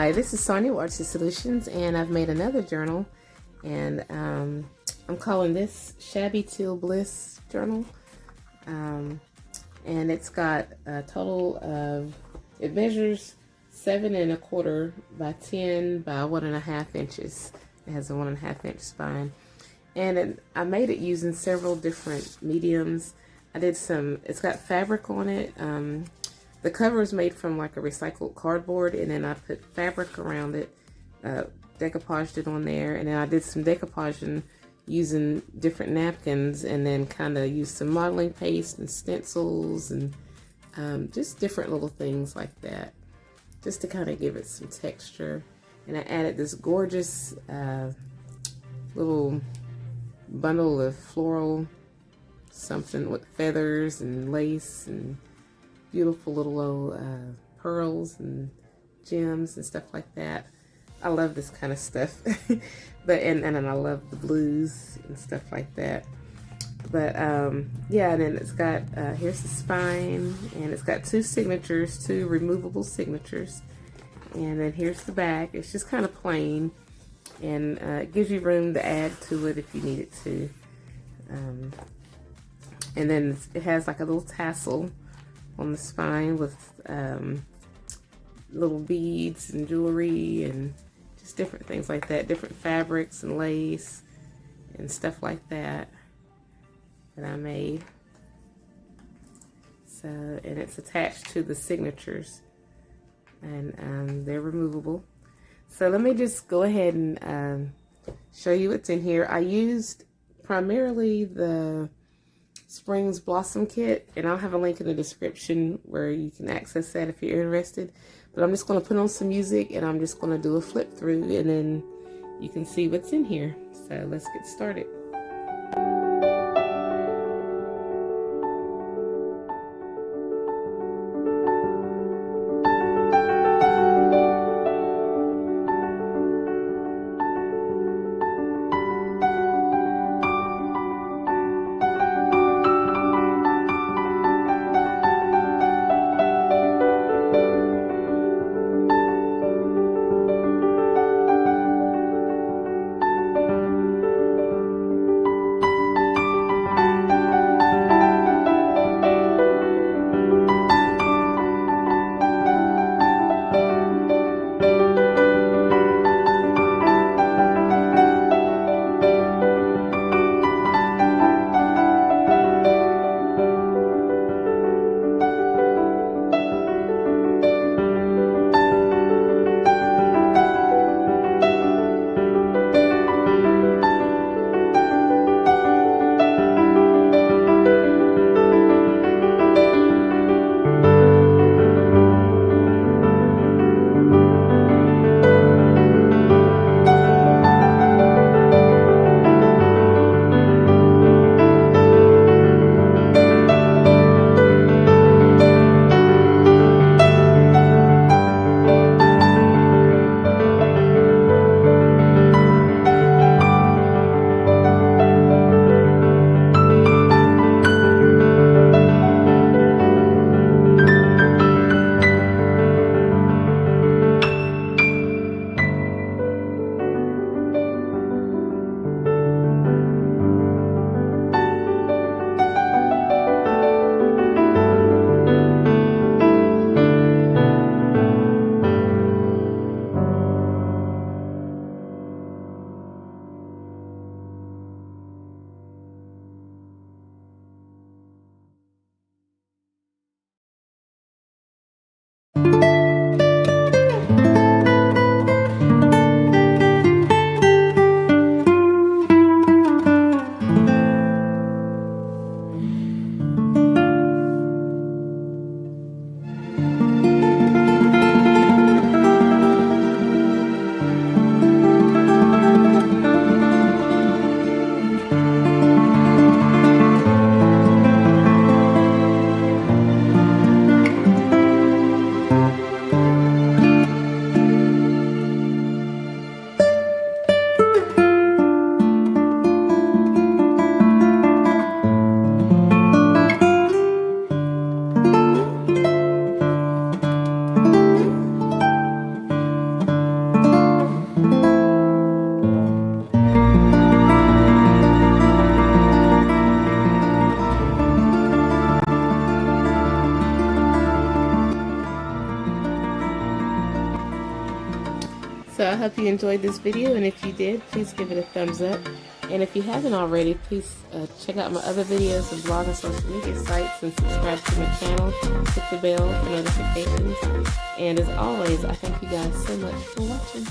Hi, this is Sonia with Artsy Solutions, and I've made another journal, and I'm calling this Shabby Teal Bliss journal, and it's got a total of, it measures 7¼ by 10 by 1½ inches. It has a 1½ inch spine, and I made it using several different mediums. I did some, it's got fabric on it. The cover is made from like a recycled cardboard, and then I put fabric around it, decoupaged it on there, and then I did some decoupaging using different napkins, and then kind of used some modeling paste and stencils and just different little things like that, just to kind of give it some texture. And I added this gorgeous little bundle of floral something with feathers and lace and beautiful little old pearls and gems and stuff like that. I love this kind of stuff. But and I love the blues and stuff like that. But yeah, and then it's got here's the spine, and it's got two signatures, two removable signatures. And then here's the back. It's just kind of plain, and it gives you room to add to it if you need it to. And then it has like a little tassel on the spine with little beads and jewelry and just different things like that, different fabrics and lace and stuff like that I made. So, and it's attached to the signatures, and they're removable. So let me just go ahead and show you what's in here. I used primarily the Springs Blossom Kit, and I'll have a link in the description where you can access that if you're interested. But I'm just going to put on some music, and I'm just going to do a flip through, and then you can see what's in here. So let's get started. So I hope you enjoyed this video, and if you did, please give it a thumbs up. And if you haven't already, please check out my other videos and blog and social media sites, and subscribe to my channel. Hit the bell for notifications. And as always, I thank you guys so much for watching.